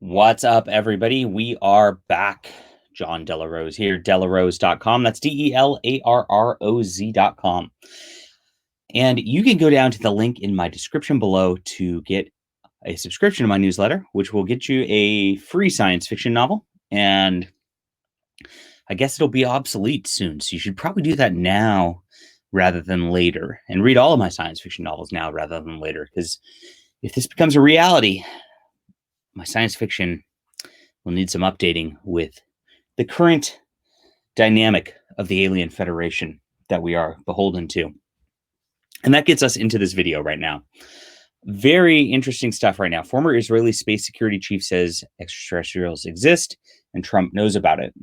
What's up, everybody? We are back. John Delarose here, delarose.com. That's DELARROZ.com. And you can go down to the link in my description below to get a subscription to my newsletter, which will get you a free science fiction novel. And I guess it'll be obsolete soon. So you should probably do that now rather than later, and read all of my science fiction novels now rather than later. Because if this becomes a reality, my science fiction will need some updating with the current dynamic of the alien federation that we are beholden to. And that gets us into this video right now. Very interesting stuff right now. Former Israeli space security chief says extraterrestrials exist and Trump knows about it.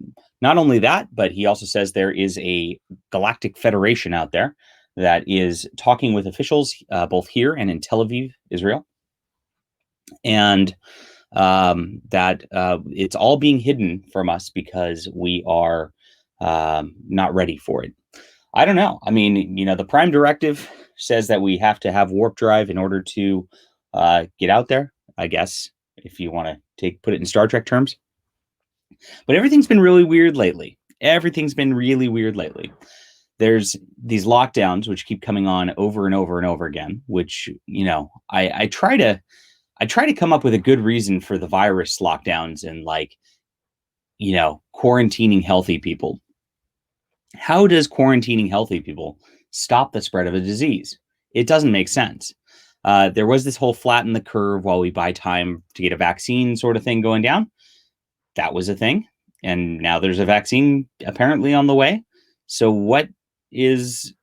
Not only that, but he also says there is a galactic federation out there that is talking with officials both here and in Tel Aviv, Israel. And that it's all being hidden from us because we are not ready for it. I don't know. I mean, the Prime Directive says that we have to have warp drive in order to get out there, I guess, if you want to put it in Star Trek terms. But everything's been really weird lately. There's these lockdowns which keep coming on over and over and over again, which, I try to come up with a good reason for the virus lockdowns and quarantining healthy people. How does quarantining healthy people stop the spread of a disease? It doesn't make sense. There was this whole flatten the curve while we buy time to get a vaccine sort of thing going down. That was a thing. And now there's a vaccine apparently on the way. So what is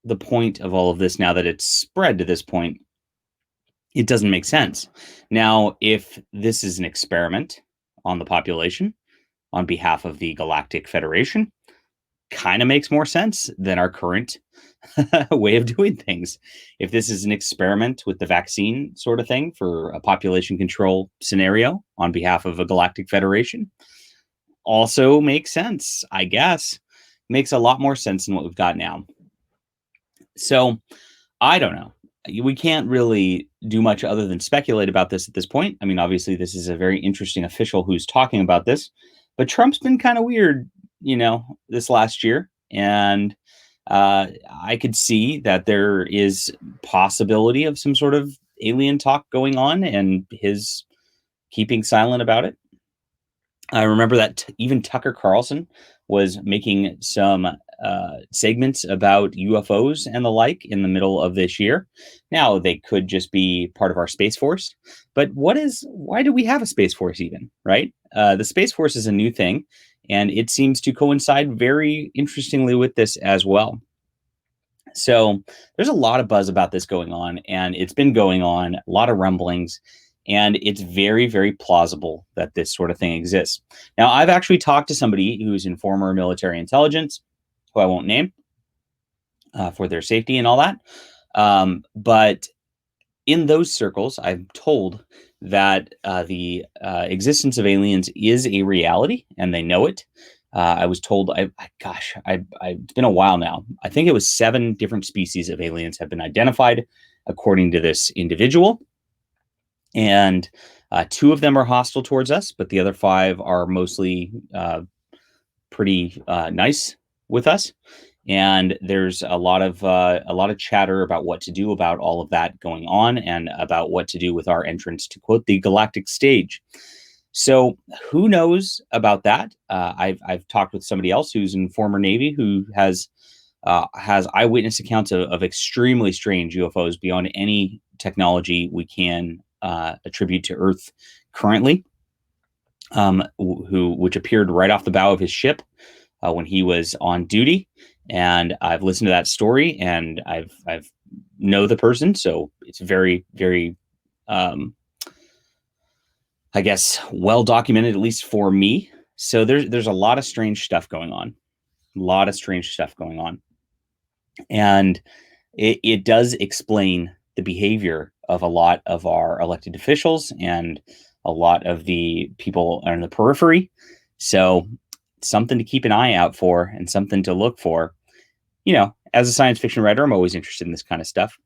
the point of all of this now that it's spread to this point? It doesn't make sense. Now, if this is an experiment on the population on behalf of the Galactic Federation, kind of makes more sense than our current way of doing things. If this is an experiment with the vaccine sort of thing for a population control scenario on behalf of a Galactic Federation, also makes sense, I guess. Makes a lot more sense than what we've got now. So, I don't know. We can't really do much other than speculate about this at this point. I mean, obviously, this is a very interesting official who's talking about this, but Trump's been kind of weird, this last year. And I could see that there is possibility of some sort of alien talk going on and his keeping silent about it. I remember that even Tucker Carlson was making some segments about UFOs and the like in the middle of this year. Now, they could just be part of our Space Force, but why do we have a Space Force even, right? The Space Force is a new thing, and it seems to coincide very interestingly with this as well. So there's a lot of buzz about this going on, and it's been going on, a lot of rumblings, and it's very, very plausible that this sort of thing exists. Now, I've actually talked to somebody who's in former military intelligence, who I won't name for their safety and all that. But in those circles, I'm told that the existence of aliens is a reality, and they know it. I was told, it's been a while now. I think it was 7 different species of aliens have been identified, according to this individual. And 2 of them are hostile towards us, but the other 5 are mostly pretty nice with us. And there's a lot of chatter about what to do about all of that going on, and about what to do with our entrance to, quote, the galactic stage. So who knows about that? I've talked with somebody else who's in former Navy who has eyewitness accounts of extremely strange UFOs beyond any technology we can attribute to Earth currently, which appeared right off the bow of his ship when he was on duty. And I've listened to that story, and I've know the person, so it's very, very, I guess, well documented, at least for me. So there's a lot of strange stuff going on, and it does explain the behavior of a lot of our elected officials and a lot of the people on the periphery. So something to keep an eye out for and something to look for. As a science fiction writer, I'm always interested in this kind of stuff.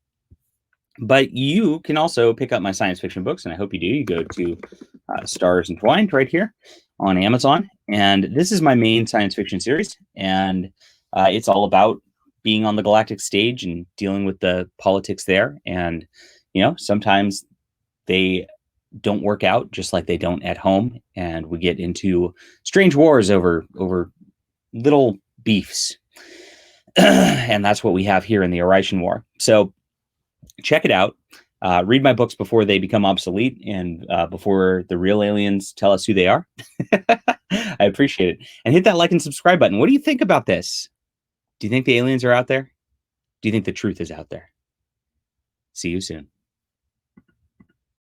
But you can also pick up my science fiction books, and I hope you do. You go to Stars Entwined right here on Amazon. And this is my main science fiction series. And it's all about being on the galactic stage and dealing with the politics there. And, sometimes they don't work out just like they don't at home. And we get into strange wars over little beefs. And that's what we have here in the Orician War. So check it out. Read my books before they become obsolete and before the real aliens tell us who they are. I appreciate it. And hit that like and subscribe button. What do you think about this? Do you think the aliens are out there? Do you think the truth is out there? See you soon.